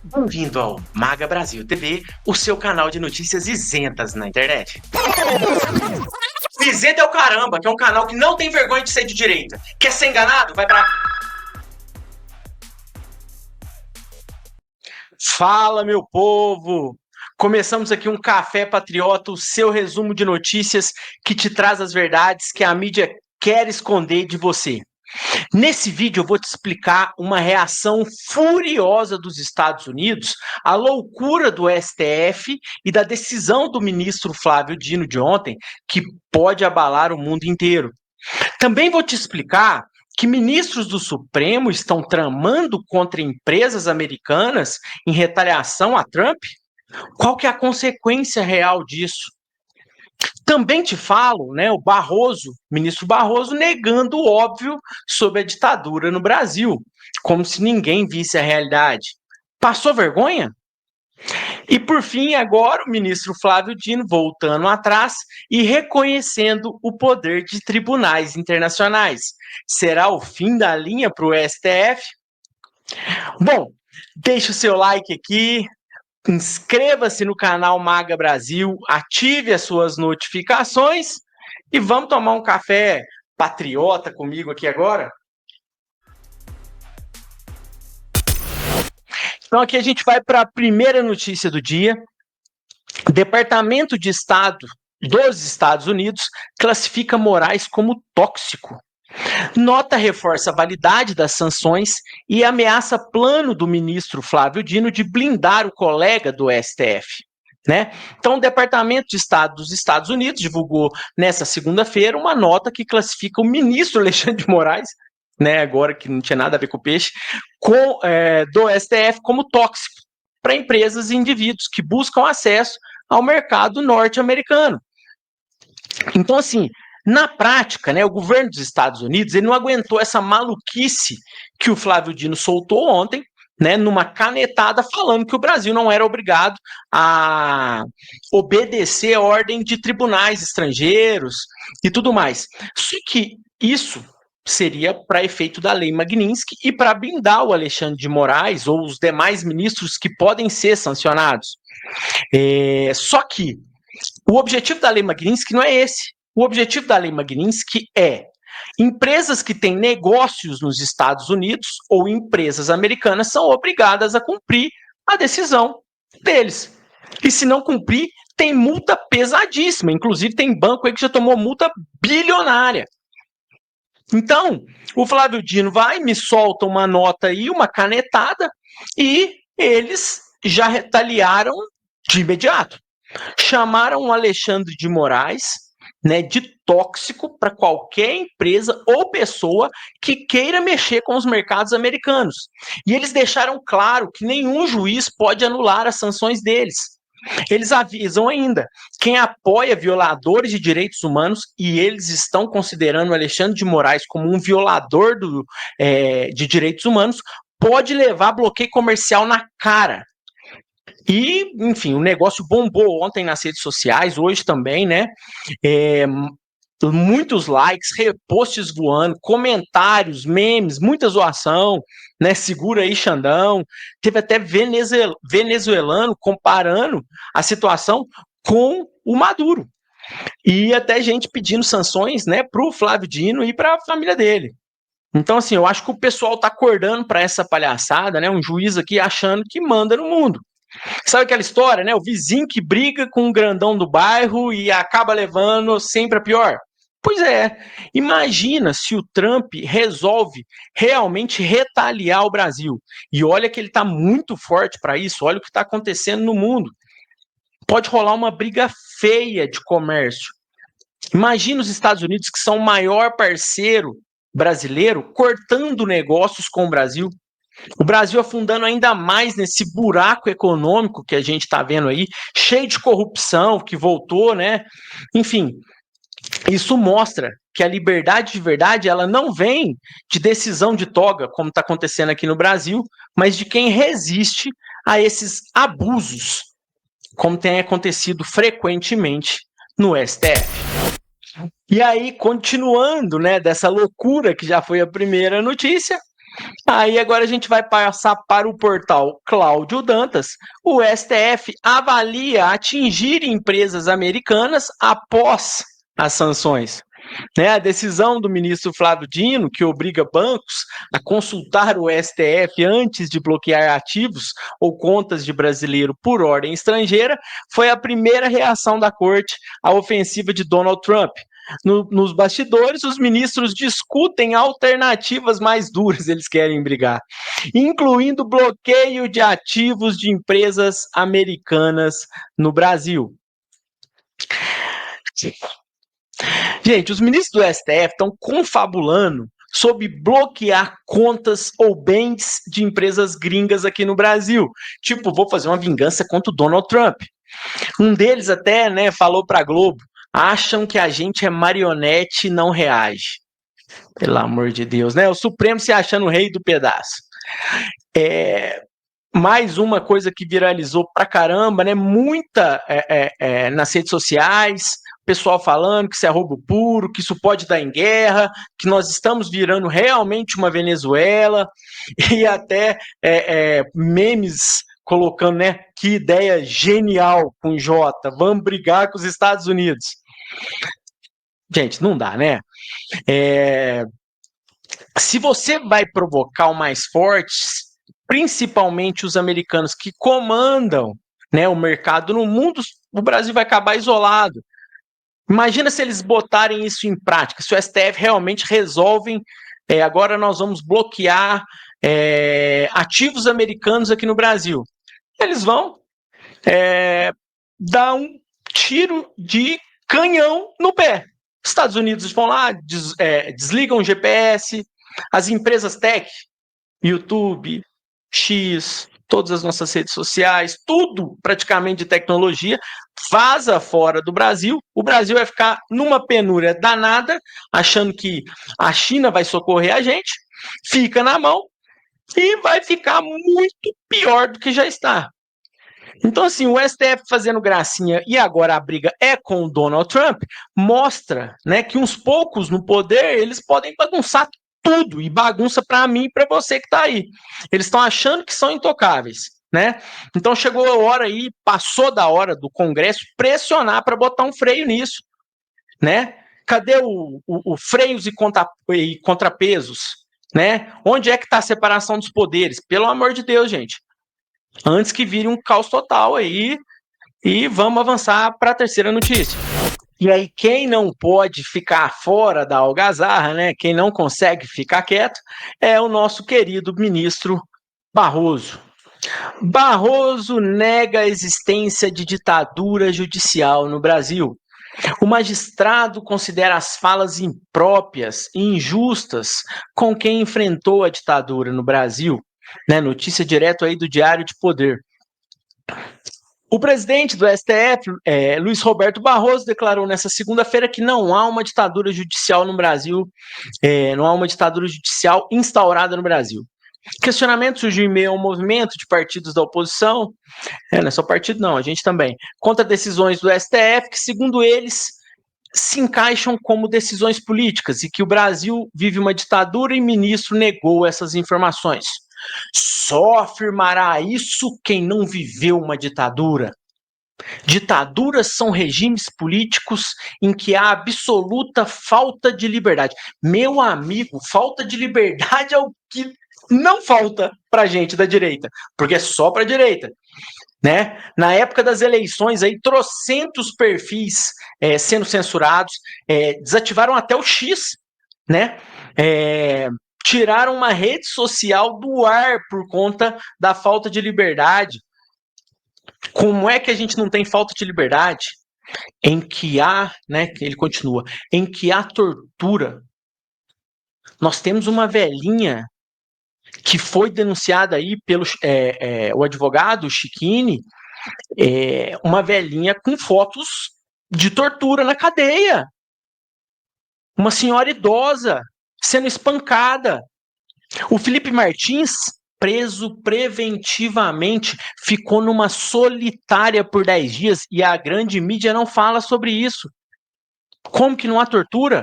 Bem-vindo ao Maga Brasil TV, o seu canal de notícias isentas na internet. Isento é o caramba, que é um canal que não tem vergonha de ser de direita. Quer ser enganado? Vai pra... Fala, meu povo! Começamos aqui um Café Patriota, o seu resumo de notícias que te traz as verdades que a mídia quer esconder de você. Nesse vídeo eu vou te explicar uma reação furiosa dos Estados Unidos à loucura do STF e da decisão do ministro Flávio Dino de ontem, que pode abalar o mundo inteiro. Também vou te explicar que ministros do Supremo estão tramando contra empresas americanas em retaliação a Trump. Qual que é a consequência real disso? Também te falo, né, o ministro Barroso, negando o óbvio sobre a ditadura no Brasil, como se ninguém visse a realidade. Passou vergonha? E por fim, agora o ministro Flávio Dino voltando atrás e reconhecendo o poder de tribunais internacionais. Será o fim da linha para o STF? Bom, deixa o seu like aqui, inscreva-se no canal Maga Brasil, ative as suas notificações e vamos tomar um café patriota comigo aqui agora? Então aqui a gente vai para a primeira notícia do dia. O Departamento de Estado dos Estados Unidos classifica Moraes como tóxico. Nota reforça a validade das sanções e ameaça plano do ministro Flávio Dino de blindar o colega do STF. Né? Então, o Departamento de Estado dos Estados Unidos divulgou nessa segunda-feira uma nota que classifica o ministro Alexandre de Moraes, né, agora que não tinha nada a ver com o peixe, do STF como tóxico para empresas e indivíduos que buscam acesso ao mercado norte-americano. Então, assim, na prática, né, o governo dos Estados Unidos ele não aguentou essa maluquice que o Flávio Dino soltou ontem, né, numa canetada falando que o Brasil não era obrigado a obedecer a ordem de tribunais estrangeiros e tudo mais. Só que isso seria para efeito da Lei Magnitsky e para blindar o Alexandre de Moraes ou os demais ministros que podem ser sancionados. Só que o objetivo da Lei Magnitsky não é esse. O objetivo da Lei Magnitsky é empresas que têm negócios nos Estados Unidos ou empresas americanas são obrigadas a cumprir a decisão deles. E se não cumprir, tem multa pesadíssima. Inclusive, tem banco aí que já tomou multa bilionária. Então, o Flávio Dino vai, me solta uma nota aí, uma canetada, e eles já retaliaram de imediato. Chamaram o Alexandre de Moraes, né, de tóxico para qualquer empresa ou pessoa que queira mexer com os mercados americanos. E eles deixaram claro que nenhum juiz pode anular as sanções deles. Eles avisam ainda, quem apoia violadores de direitos humanos, e eles estão considerando o Alexandre de Moraes como um violador de direitos humanos, pode levar bloqueio comercial na cara. E, enfim, o negócio bombou ontem nas redes sociais, hoje também, né? Muitos likes, reposts voando, comentários, memes, muita zoação, né? Segura aí, Xandão. Teve até venezuelano comparando a situação com o Maduro. E até gente pedindo sanções, né, para o Flávio Dino e para a família dele. Então, assim, eu acho que o pessoal tá acordando para essa palhaçada, né? Um juiz aqui achando que manda no mundo. Sabe aquela história, né? O vizinho que briga com o grandão do bairro e acaba levando sempre a pior. Pois é, imagina se o Trump resolve realmente retaliar o Brasil. E olha que ele está muito forte para isso, olha o que está acontecendo no mundo. Pode rolar uma briga feia de comércio. Imagina os Estados Unidos, que são o maior parceiro brasileiro, cortando negócios com o Brasil. O Brasil afundando ainda mais nesse buraco econômico que a gente está vendo aí, cheio de corrupção, que voltou, né? Enfim, isso mostra que a liberdade de verdade ela não vem de decisão de toga, como está acontecendo aqui no Brasil, mas de quem resiste a esses abusos, como tem acontecido frequentemente no STF. E aí, continuando, né, dessa loucura que já foi a primeira notícia, Aí agora a gente vai passar para o portal Cláudio Dantas. O STF avalia atingir empresas americanas após as sanções. Né, a decisão do ministro Flávio Dino, que obriga bancos a consultar o STF antes de bloquear ativos ou contas de brasileiro por ordem estrangeira, foi a primeira reação da corte à ofensiva de Donald Trump. Nos bastidores, os ministros discutem alternativas mais duras, eles querem brigar, incluindo bloqueio de ativos de empresas americanas no Brasil. Gente, os ministros do STF estão confabulando sobre bloquear contas ou bens de empresas gringas aqui no Brasil. Tipo, vou fazer uma vingança contra o Donald Trump. Um deles até, né, falou para a Globo, acham que a gente é marionete e não reage. Pelo amor de Deus, né? O Supremo se achando o rei do pedaço. Mais uma coisa que viralizou pra caramba, né? Muita nas redes sociais, pessoal falando que isso é roubo puro, que isso pode dar em guerra, que nós estamos virando realmente uma Venezuela, e até memes colocando, né? Que ideia genial com J, vamos brigar com os Estados Unidos. Gente, não dá, né? Se você vai provocar o mais fortes, principalmente os americanos que comandam, né, o mercado no mundo, o Brasil vai acabar isolado. Imagina se eles botarem isso em prática, se o STF realmente resolvem, agora nós vamos bloquear ativos americanos aqui no Brasil. Eles vão dar um tiro de canhão no pé. Estados Unidos vão lá, desligam o GPS, as empresas tech, YouTube, X, todas as nossas redes sociais, tudo praticamente de tecnologia, vaza fora do Brasil. O Brasil vai ficar numa penúria danada, achando que a China vai socorrer a gente, fica na mão e vai ficar muito pior do que já está. Então, assim, o STF fazendo gracinha e agora a briga é com o Donald Trump, mostra, né, que uns poucos no poder, eles podem bagunçar tudo, e bagunça para mim e para você que está aí. Eles estão achando que são intocáveis, né? Então chegou a hora aí, passou da hora do Congresso pressionar para botar um freio nisso, né? Cadê o freios e contrapesos, né? Onde é que está a separação dos poderes? Pelo amor de Deus, gente. Antes que vire um caos total aí, e vamos avançar para a terceira notícia. E aí, quem não pode ficar fora da algazarra, né? Quem não consegue ficar quieto, é o nosso querido ministro Barroso. Barroso nega a existência de ditadura judicial no Brasil. O magistrado considera as falas impróprias e injustas com quem enfrentou a ditadura no Brasil. Né? Notícia direto aí do Diário de Poder. O presidente do STF, Luiz Roberto Barroso, declarou nesta segunda-feira que não há uma ditadura judicial no Brasil, não há uma ditadura judicial instaurada no Brasil. Questionamento surgiu em meio a um movimento de partidos da oposição, não é só partido não, a gente também, contra decisões do STF que, segundo eles, se encaixam como decisões políticas e que o Brasil vive uma ditadura e o ministro negou essas informações. Só afirmará isso quem não viveu uma ditadura. Ditaduras são regimes políticos em que há absoluta falta de liberdade. Meu amigo, falta de liberdade é o que não falta pra gente da direita, porque é só pra direita. Né? Na época das eleições, aí, trocentos perfis sendo censurados, desativaram até o X, né? Tiraram uma rede social do ar por conta da falta de liberdade. Como é que a gente não tem falta de liberdade? Em que há, né? Ele continua, em que há tortura. Nós temos uma velhinha que foi denunciada aí pelo o advogado Chiquini, uma velhinha com fotos de tortura na cadeia. Uma senhora idosa sendo espancada. O Felipe Martins, preso preventivamente, ficou numa solitária por 10 dias e a grande mídia não fala sobre isso. Como que não há tortura?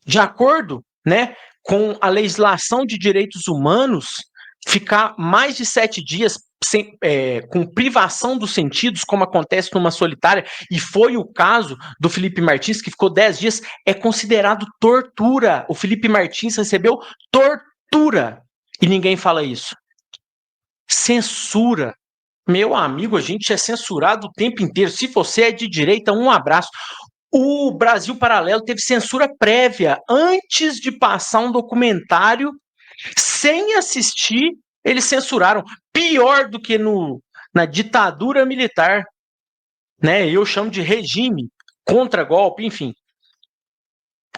De acordo, né, com a legislação de direitos humanos, ficar mais de 7 dias com privação dos sentidos, como acontece numa solitária, e foi o caso do Felipe Martins, que ficou 10 dias, é considerado tortura. O Felipe Martins recebeu tortura. E ninguém fala isso. Censura. Meu amigo, a gente é censurado o tempo inteiro. Se você é de direita, um abraço. O Brasil Paralelo teve censura prévia antes de passar um documentário. Sem assistir, eles censuraram. Pior do que na ditadura militar, né? Eu chamo de regime, contra-golpe, enfim.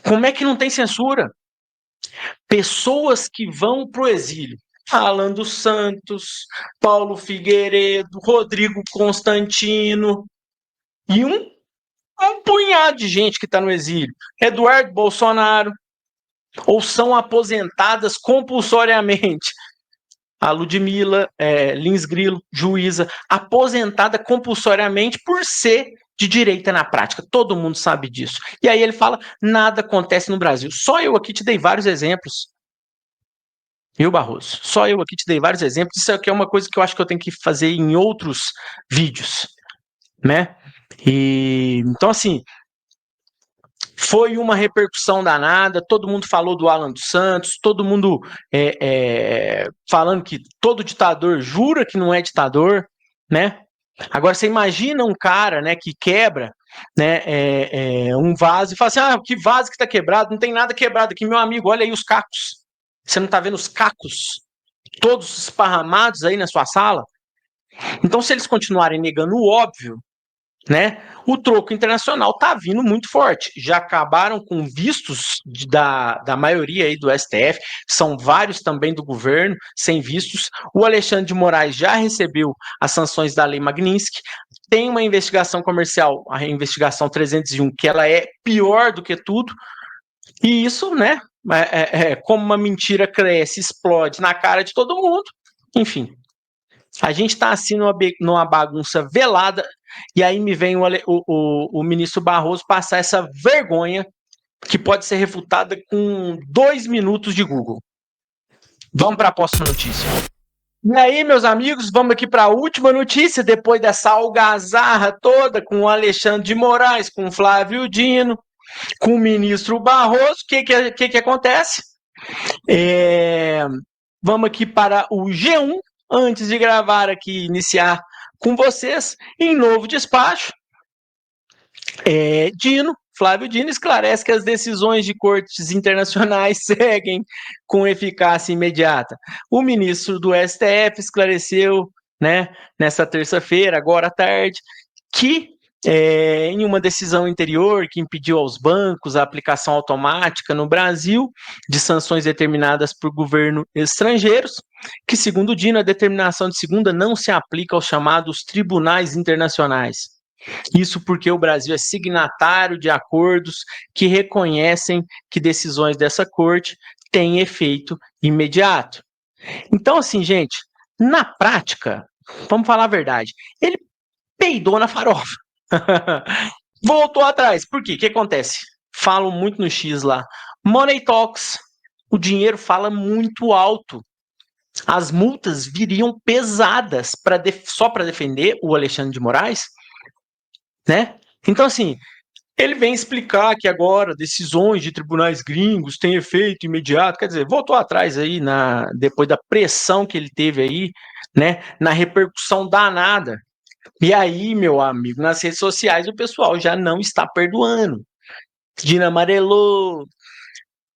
Como é que não tem censura? Pessoas que vão pro exílio. Alan dos Santos, Paulo Figueiredo, Rodrigo Constantino e um punhado de gente que está no exílio. Eduardo Bolsonaro, ou são aposentadas compulsoriamente. A Ludmila Lins Grilo, juíza, aposentada compulsoriamente por ser de direita na prática. Todo mundo sabe disso. E aí ele fala, nada acontece no Brasil. Só eu aqui te dei vários exemplos. Viu, Barroso? Só eu aqui te dei vários exemplos. Isso aqui é uma coisa que eu acho que eu tenho que fazer em outros vídeos, né? Então, assim, foi uma repercussão danada, todo mundo falou do Alan dos Santos, todo mundo falando que todo ditador jura que não é ditador, né? Agora, você imagina um cara, né, que quebra, né, um vaso e fala assim, que vaso que tá quebrado? Não tem nada quebrado aqui, meu amigo, olha aí os cacos. Você não tá vendo os cacos todos esparramados aí na sua sala? Então, se eles continuarem negando o óbvio, né, o troco internacional tá vindo muito forte. Já acabaram com vistos da maioria aí do STF, são vários também do governo sem vistos. O Alexandre de Moraes já recebeu as sanções da Lei Magnitsky. Tem uma investigação comercial, a investigação 301, que ela é pior do que tudo. E isso, né, como uma mentira cresce, explode na cara de todo mundo. Enfim, a gente está assim numa bagunça velada, e aí me vem o ministro Barroso passar essa vergonha que pode ser refutada com 2 minutos de Google. Vamos para a próxima notícia. E aí, meus amigos, vamos aqui para a última notícia, depois dessa algazarra toda com o Alexandre de Moraes, com o Flávio Dino, com o ministro Barroso. O que acontece? Vamos aqui para o G1, antes de gravar aqui, iniciar com vocês, em novo despacho, Flávio Dino esclarece que as decisões de cortes internacionais seguem com eficácia imediata. O ministro do STF esclareceu, né, nessa terça-feira, agora à tarde, que em uma decisão anterior que impediu aos bancos a aplicação automática no Brasil de sanções determinadas por governos estrangeiros, que, segundo Dino, a determinação de segunda não se aplica aos chamados tribunais internacionais. Isso porque o Brasil é signatário de acordos que reconhecem que decisões dessa corte têm efeito imediato. Então, assim, gente, na prática, vamos falar a verdade, ele peidou na farofa. Voltou atrás. Por quê? O que acontece? Falam muito no X lá. Money talks. O dinheiro fala muito alto. As multas viriam pesadas só para defender o Alexandre de Moraes, né? Então, assim, ele vem explicar que agora decisões de tribunais gringos têm efeito imediato. Quer dizer, voltou atrás aí depois da pressão que ele teve aí, né? Na repercussão danada. E aí, meu amigo, nas redes sociais o pessoal já não está perdoando. Dina amarelou,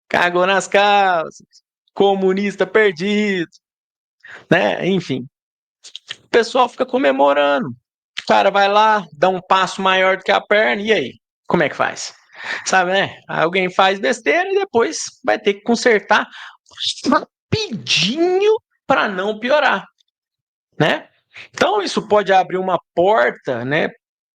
cagou nas calças, comunista perdido, né? Enfim, o pessoal fica comemorando. O cara vai lá, dá um passo maior do que a perna, e aí? Como é que faz? Sabe, né? Alguém faz besteira e depois vai ter que consertar rapidinho para não piorar, né? Então isso pode abrir uma porta, né,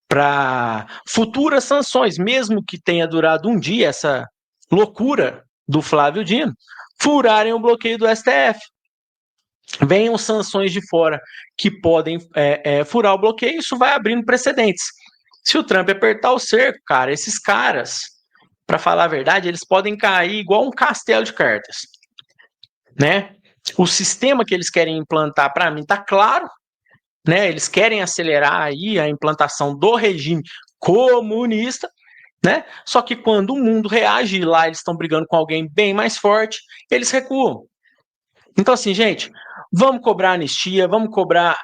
para futuras sanções, mesmo que tenha durado um dia essa loucura do Flávio Dino, furarem o bloqueio do STF. Venham sanções de fora que podem furar o bloqueio, isso vai abrindo precedentes. Se o Trump apertar o cerco, cara, esses caras para falar a verdade, eles podem cair igual um castelo de cartas, né? O sistema que eles querem implantar, para mim, está claro, né? Eles querem acelerar aí a implantação do regime comunista, né? Só que quando o mundo reage e lá eles estão brigando com alguém bem mais forte, eles recuam. Então, assim, gente, vamos cobrar anistia, vamos cobrar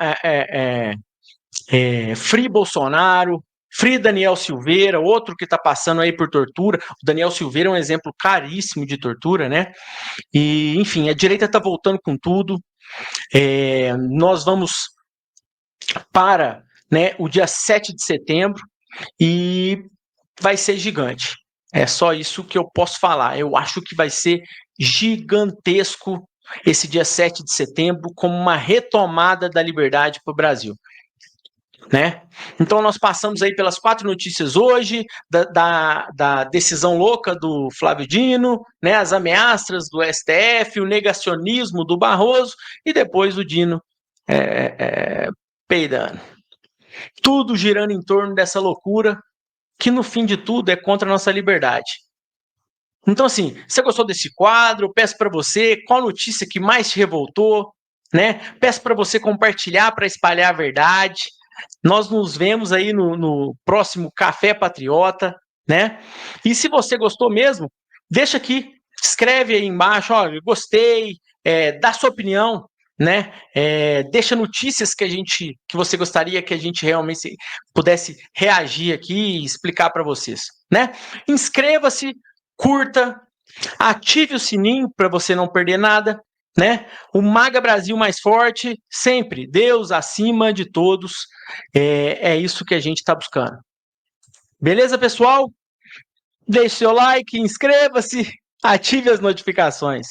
Free Bolsonaro, Free Daniel Silveira, outro que está passando aí por tortura. O Daniel Silveira é um exemplo caríssimo de tortura, né? E, enfim, a direita está voltando com tudo. Nós vamos para, né, o dia 7 de setembro e vai ser gigante. É só isso que eu posso falar. Eu acho que vai ser gigantesco esse dia 7 de setembro como uma retomada da liberdade para o Brasil. Né? Então nós passamos aí pelas 4 notícias hoje, da decisão louca do Flávio Dino, né, as ameaças do STF, o negacionismo do Barroso e depois o Dino peidando. Tudo girando em torno dessa loucura que no fim de tudo é contra a nossa liberdade. Então, assim, você gostou desse quadro? Peço para você qual notícia que mais te revoltou, né? Peço para você compartilhar para espalhar a verdade. Nós nos vemos aí no próximo Café Patriota, né? E se você gostou mesmo, deixa aqui, escreve aí embaixo, olha, gostei, dá sua opinião, né? Deixa notícias que você gostaria que a gente realmente pudesse reagir aqui e explicar para vocês, né? Inscreva-se, curta, ative o sininho para você não perder nada, né? O Maga Brasil mais forte, sempre, Deus acima de todos, é isso que a gente está buscando. Beleza, pessoal? Deixe seu like, inscreva-se, ative as notificações.